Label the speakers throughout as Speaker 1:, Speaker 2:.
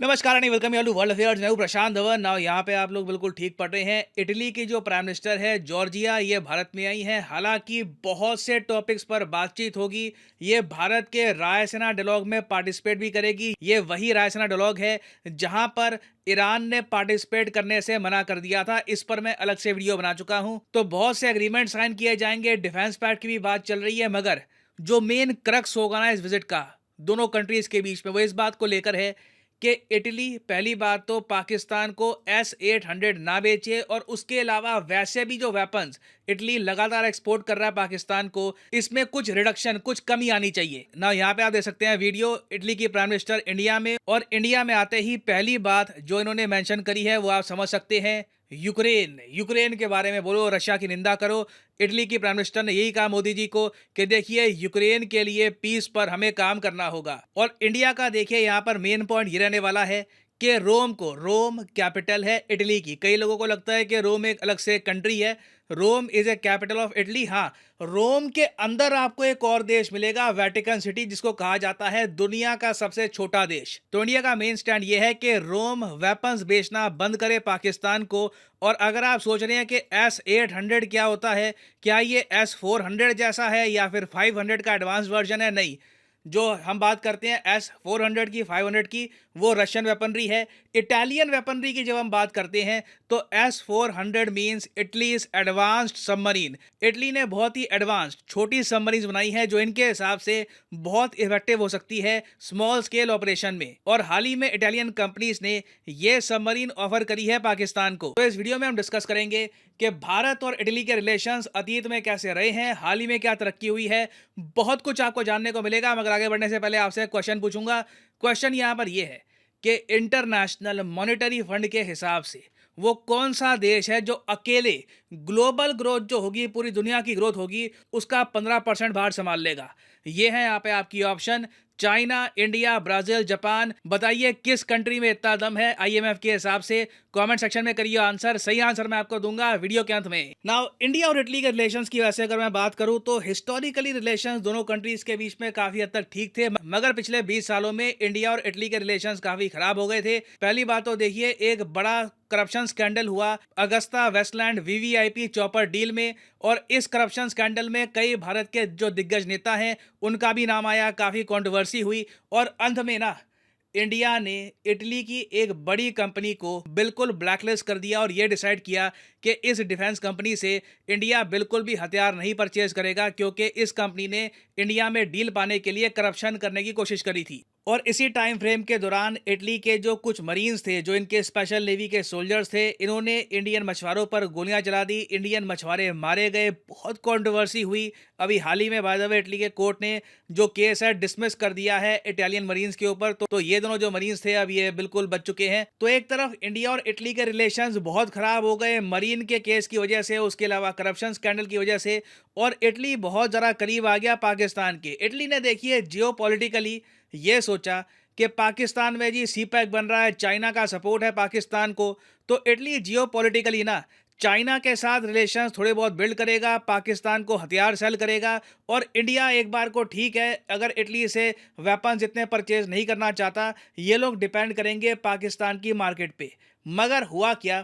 Speaker 1: नमस्कार and welcome you to world affairs. मैं हूं प्रशांत धवन। नाउ यहाँ पे आप लोग बिल्कुल ठीक पढ़ रहे हैं। इटली की जो प्राइम मिनिस्टर है जॉर्जिया, ये भारत में आई हैं। हालांकि बहुत से टॉपिक्स पर बातचीत होगी। ये भारत के रायसीना डायलॉग में पार्टिसिपेट भी करेगी। ये वही रायसीना डायलॉग है जहां पर ईरान ने पार्टिसिपेट करने से मना कर दिया था। इस पर मैं अलग से वीडियो बना चुका हूं। तो बहुत से एग्रीमेंट साइन किए जाएंगे, डिफेंस पैक्ट की भी बात चल रही है। मगर जो मेन क्रक्स होगा ना इस विजिट का दोनों कंट्रीज के बीच में, वो इस बात को लेकर है कि इटली पहली बात तो पाकिस्तान को S-800 ना बेचे, और उसके अलावा वैसे भी जो वेपन्स इटली लगातार एक्सपोर्ट कर रहा है पाकिस्तान को, इसमें कुछ रिडक्शन, कुछ कमी आनी चाहिए ना। यहाँ पे आप देख सकते हैं वीडियो, इटली की प्राइम मिनिस्टर इंडिया में, और इंडिया में आते ही पहली बात जो इन्होंने मेंशन करी है वो आप समझ सकते हैं, यूक्रेन। यूक्रेन के बारे में बोलो, रशिया की निंदा करो। इटली की प्राइम मिनिस्टर ने यही कहा मोदी जी को कि देखिए यूक्रेन के लिए पीस पर हमें काम करना होगा। और इंडिया का देखिए यहाँ पर मेन पॉइंट ये रहने वाला है कि रोम कैपिटल है इटली की। कई लोगों को लगता है कि रोम एक अलग से कंट्री है। Rome is a capital of Italy. हाँ, रोम के अंदर आपको एक और देश मिलेगा, वेटिकन सिटी, जिसको कहा जाता है दुनिया का सबसे छोटा देश। तो इंडिया का मेन स्टैंड यह है कि रोम वेपन्स बेचना बंद करे पाकिस्तान को। और अगर आप सोच रहे हैं कि S-800 क्या होता है, क्या ये S-400 जैसा है या फिर 500 का एडवांस वर्जन है, नहीं। जो हम बात करते हैं S-400 की, 500 की, वो रशियन वेपनरी है। इटालियन वेपनरी की जब हम बात करते हैं तो S-400 means Italy's advanced submarine. Italy ने बहुत ही एडवांस्ड छोटी सबमरीन बनाई है जो इनके हिसाब से बहुत इफेक्टिव हो सकती है स्मॉल स्केल ऑपरेशन में। और हाल ही में इटालियन कंपनीज ने ये सबमरीन ऑफर करी है पाकिस्तान को। तो इस वीडियो में हम डिस्कस करेंगे कि भारत और इटली के रिलेशंस अतीत में कैसे रहे हैं, हाल ही में क्या तरक्की हुई है। बहुत कुछ आपको जानने को मिलेगा। मगर आगे बढ़ने से पहले आपसे क्वेश्चन पूछूंगा। क्वेश्चन यहाँ पर यह है कि इंटरनेशनल मॉनेटरी फंड के हिसाब से वो कौन सा देश है जो अकेले ग्लोबल ग्रोथ जो होगी, पूरी दुनिया की ग्रोथ होगी, उसका 15% भार संभाल लेगा। ये है यहाँ पे आपकी option, China, India, Brazil, Japan. बताइए किस कंट्री में इतना दम है IMF के हिसाब से। कमेंट सेक्शन में करिए आंसर। सही आंसर मैं आपको दूंगा वीडियो के अंत में। नाउ इंडिया और इटली के रिलेशंस की वैसे अगर मैं बात करूं तो हिस्टोरिकली रिलेशंस दोनों कंट्रीज के बीच में काफी हद तक ठीक थे। मगर पिछले 20 सालों में इंडिया और इटली के रिलेशंस काफी खराब हो गए थे। पहली बात तो देखिए, एक बड़ा करप्शन स्कैंडल हुआ Agusta Westland VVIP chopper deal में। और इस करप्शन स्कैंडल में कई भारत के जो दिग्गज नेता हैं उनका भी नाम आया, काफी कंट्रोवर्सी हुई। और अंत में ना, इंडिया ने इटली की एक बड़ी कंपनी को बिल्कुल ब्लैकलिस्ट कर दिया और ये डिसाइड किया कि इस डिफेंस कंपनी से इंडिया बिल्कुल भी हथियार नहीं परचेज करेगा, क्योंकि इस कंपनी ने इंडिया में डील पाने के लिए करप्शन करने की कोशिश करी थी। और इसी टाइम फ्रेम के दौरान इटली के जो कुछ मरीन्स थे, जो इनके स्पेशल नेवी के सोल्जर्स थे, इन्होंने इंडियन मछुआरों पर गोलियां चला दी। इंडियन मछुआरे मारे गए, बहुत कंट्रोवर्सी हुई। अभी हाल ही में बाय द वे इटली के कोर्ट ने जो केस है डिसमिस कर दिया है इटालियन मरीन्स के ऊपर। तो ये दोनों जो मरीन्स थे अब ये बिल्कुल बच चुके हैं। तो एक तरफ इंडिया और इटली के रिलेशंस बहुत खराब हो गए मरीन के केस की वजह से, उसके अलावा करप्शन स्कैंडल की वजह से, और इटली बहुत ज़रा करीब आ गया पाकिस्तान के। इटली ने देखिए जियोपॉलिटिकली ये सोचा कि पाकिस्तान में जी CPEC बन रहा है, चाइना का सपोर्ट है पाकिस्तान को, तो इटली जियोपॉलिटिकली ना चाइना के साथ रिलेशंस थोड़े बहुत बिल्ड करेगा, पाकिस्तान को हथियार सेल करेगा। और इंडिया एक बार को ठीक है, अगर इटली से वेपन्स इतने परचेज नहीं करना चाहता, ये लोग डिपेंड करेंगे पाकिस्तान की मार्केट पे। मगर हुआ क्या,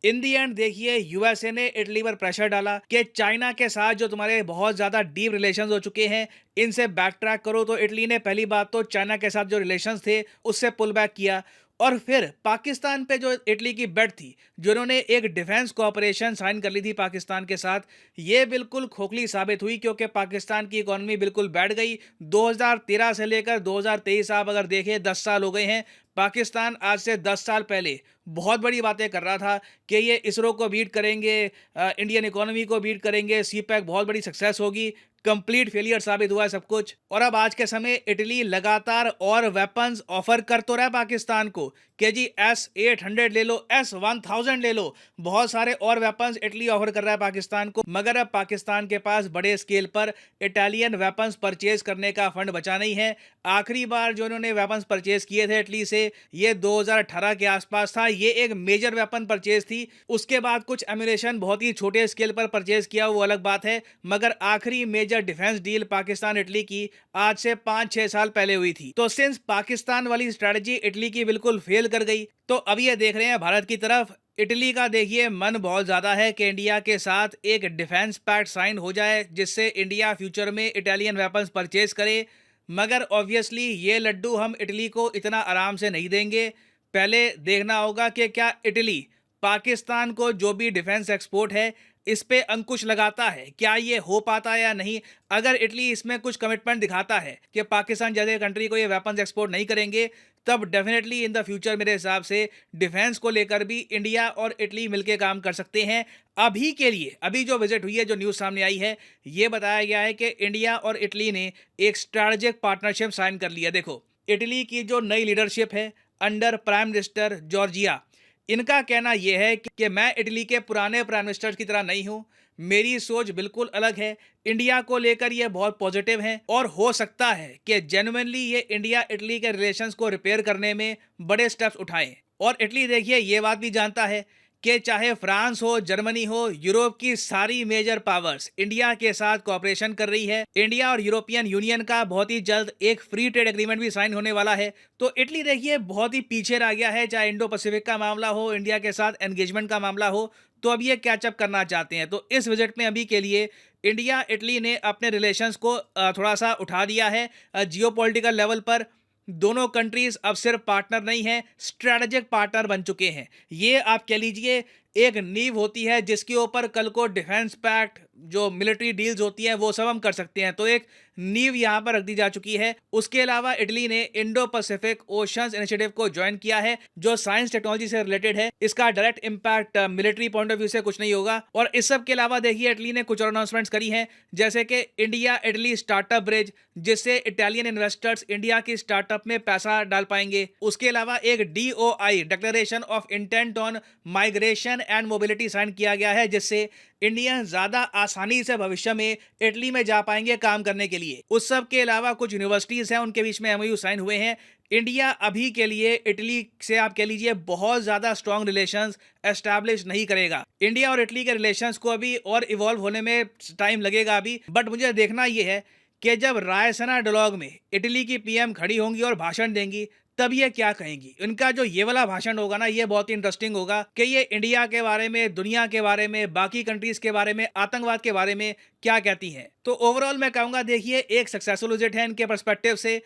Speaker 1: इन दी एंड देखिए USA ने इटली पर प्रेशर डाला कि चाइना के साथ जो तुम्हारे बहुत ज़्यादा डीप रिलेशंस हो चुके हैं, इनसे बैक ट्रैक करो। तो इटली ने पहली बात तो चाइना के साथ जो रिलेशंस थे उससे पुल बैक किया। और फिर पाकिस्तान पे जो इटली की बेट थी, जो उन्होंने एक डिफेंस कोऑपरेशन साइन कर ली थी पाकिस्तान के साथ, ये बिल्कुल खोखली साबित हुई, क्योंकि पाकिस्तान की इकोनॉमी बिल्कुल बैठ गई। 2013 से लेकर 2023 आप अगर देखें 10 साल हो गए हैं। पाकिस्तान आज से 10 साल पहले बहुत बड़ी बातें कर रहा था कि ये इसरो को बीट करेंगे, इंडियन इकोनॉमी को बीट करेंगे, CPEC बहुत बड़ी सक्सेस होगी। कंप्लीट फेलियर साबित हुआ है सब कुछ। और अब आज के समय इटली लगातार और वेपन्स ऑफर कर तो रहा है पाकिस्तान को, कि जी S-800 ले लो, S-1000 ले लो, बहुत सारे और वेपन्स इटली ऑफर कर रहा है पाकिस्तान को, मगर अब पाकिस्तान के पास बड़े स्केल पर इटालियन वेपन्स परचेज करने का फंड बचा नहीं है। आखिरी बार जो उन्होंने वेपन्स परचेज किए थे इटली से, ये 2018 के आसपास था। ये एक मेजर वेपन परचेज थी। उसके बाद कुछ एम्यूनेशन बहुत ही छोटे स्केल पर परचेज किया, वो अलग बात है, मगर आखिरी major defence deal Pakistan Italy की आज से 5-6 साल पहले हुई थी। तो सिंस पाकिस्तान वाली स्ट्रेटजी इटली की बिल्कुल फेल कर गई, तो अब ये देख रहे हैं भारत की तरफ। इटली का देखिए मन बहुत ज्यादा है कि इंडिया के साथ एक डिफेंस पैक्ट साइन हो जाए, जिससे इंडिया फ्यूचर में इटालियन वेपन्स परचेज करे। मगर ऑब्वियसली ये लड्डू हम इटली को इतना आराम से नहीं देंगे। पहले देखना होगा कि क्या इटली पाकिस्तान को जो भी डिफेंस एक्सपोर्ट है इस पे अंकुश लगाता है, क्या ये हो पाता है या नहीं। अगर इटली इसमें कुछ कमिटमेंट दिखाता है कि पाकिस्तान जैसे कंट्री को ये वेपन्स एक्सपोर्ट नहीं करेंगे, तब डेफिनेटली इन द फ्यूचर मेरे हिसाब से डिफेंस को लेकर भी इंडिया और इटली मिलकर काम कर सकते हैं। अभी के लिए अभी जो विजिट हुई है, जो न्यूज़ सामने आई है, ये बताया गया है कि इंडिया और इटली ने एक स्ट्रैटेजिक पार्टनरशिप साइन कर लिया। देखो, इटली की जो नई लीडरशिप है अंडर प्राइम मिनिस्टर जॉर्जिया, इनका कहना यह है कि मैं इटली के पुराने प्राइम मिनिस्टर की तरह नहीं हूं, मेरी सोच बिल्कुल अलग है। इंडिया को लेकर ये बहुत पॉजिटिव हैं और हो सकता है कि जेन्युइनली ये इंडिया इटली के रिलेशंस को रिपेयर करने में बड़े स्टेप्स उठाएं। और इटली देखिए ये बात भी जानता है कि चाहे फ्रांस हो, जर्मनी हो, यूरोप की सारी मेजर पावर्स इंडिया के साथ कोऑपरेशन कर रही है। इंडिया और यूरोपियन यूनियन का बहुत ही जल्द एक फ्री ट्रेड एग्रीमेंट भी साइन होने वाला है। तो इटली देखिए बहुत ही पीछे रह गया है, चाहे इंडो पैसिफिक का मामला हो, इंडिया के साथ एंगेजमेंट का मामला हो, तो अब ये कैचअप करना चाहते हैं। तो इस विजिट में अभी के लिए इंडिया इटली ने अपने रिलेशंस को थोड़ा सा उठा दिया है जियोपॉलिटिकल लेवल पर। दोनों कंट्रीज अब सिर्फ पार्टनर नहीं है, स्ट्रेटेजिक पार्टनर बन चुके हैं। ये आप कह लीजिए एक नींव होती है जिसके ऊपर कल को डिफेंस पैक्ट, जो मिलिट्री डील्स होती हैं, वो सब हम कर सकते हैं। तो एक नींव यहाँ पर रख दी जा चुकी है। उसके अलावा इटली ने इंडो पैसिफिक ओशंस इनिशिएटिव को ज्वाइन किया है, जो साइंस टेक्नोलॉजी से रिलेटेड है। इसका direct impact military point of view से कुछ नहीं होगा। और इस सब के अलावा देखिए इटली ने कुछ और अनाउंसमेंट्स करी हैं, जैसे कि इंडिया इटली स्टार्टअप ब्रिज, जिससे इटालियन इन्वेस्टर्स इंडिया की स्टार्टअप में पैसा डाल पाएंगे। उसके अलावा एक DOI declaration of intent on migration and mobility sign किया गया है, जिससे इंडियन ज्यादा आसानी से भविष्य में इटली में जा पाएंगे काम करने के लिए। उस सब के अलावा कुछ यूनिवर्सिटीज हैं, उनके बीच में MOU साइन हुए हैं। इंडिया अभी के लिए इटली से आप कह लीजिए बहुत ज्यादा स्ट्रॉन्ग रिलेशंस एस्टैब्लिश नहीं करेगा। इंडिया और इटली के रिलेशंस को अभी और इवॉल्व होने में टाइम लगेगा अभी। बट मुझे देखना यह है कि जब रायसीना डायलॉग में इटली की PM खड़ी होंगी और भाषण देंगी, तब ये क्या कहेंगी। इनका जो ये वाला भाषण होगा ना, ये बहुत ही इंटरेस्टिंग होगा कि ये इंडिया के बारे में, दुनिया के बारे में, बाकी कंट्रीज के बारे में, आतंकवाद के बारे में क्या कहती हैं। तो ओवरऑल मैं कहूंगा देखिए एक सक्सेसफुल विजिट है इनके पर्सपेक्टिव से।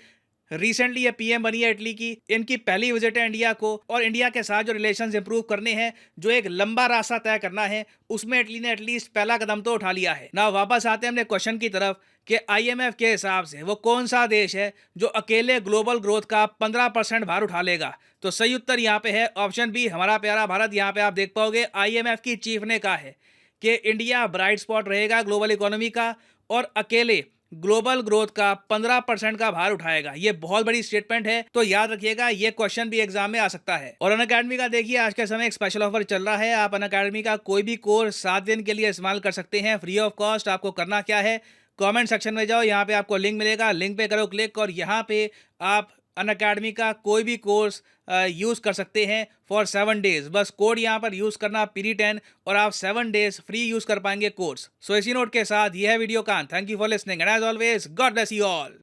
Speaker 1: रिसेंटली ये PM बनी है इटली की, इनकी पहली विजिट है इंडिया को, और इंडिया के साथ जो रिलेशंस इंप्रूव करने हैं, जो एक लंबा रास्ता तय करना है, उसमें इटली ने एटलीस्ट पहला कदम तो उठा लिया है ना। वापस आते हैं अपने क्वेश्चन की तरफ कि IMF के हिसाब से वो कौन सा देश है जो अकेले ग्लोबल ग्रोथ का 15% भार उठा लेगा। तो सही उत्तर यहाँ पे है ऑप्शन बी, हमारा प्यारा भारत। यहाँ पे आप देख पाओगे IMF की चीफ ने कहा है कि इंडिया ब्राइट स्पॉट रहेगा ग्लोबल इकोनॉमी का और अकेले ग्लोबल ग्रोथ का 15% का भार उठाएगा। ये बहुत बड़ी स्टेटमेंट है, तो याद रखिएगा ये क्वेश्चन भी एग्जाम में आ सकता है। और अनअकैडमी का देखिए आज के समय एक स्पेशल ऑफर चल रहा है। आप अनअकैडमी का कोई भी कोर्स 7 दिन के लिए इस्तेमाल कर सकते हैं फ्री ऑफ कॉस्ट। आपको करना क्या है, कमेंट सेक्शन में जाओ, यहाँ पे आपको लिंक मिलेगा, लिंक पे करो क्लिक और यहाँ पे आप अनअकैडमी का कोई भी कोर्स यूज़ कर सकते हैं फॉर 7 डेज। बस कोड यहाँ पर यूज़ करना PD10 और आप 7 डेज फ्री यूज़ कर पाएंगे कोर्स। सो इसी नोट के साथ यह है वीडियो का। Thank you for listening and as always God bless you all.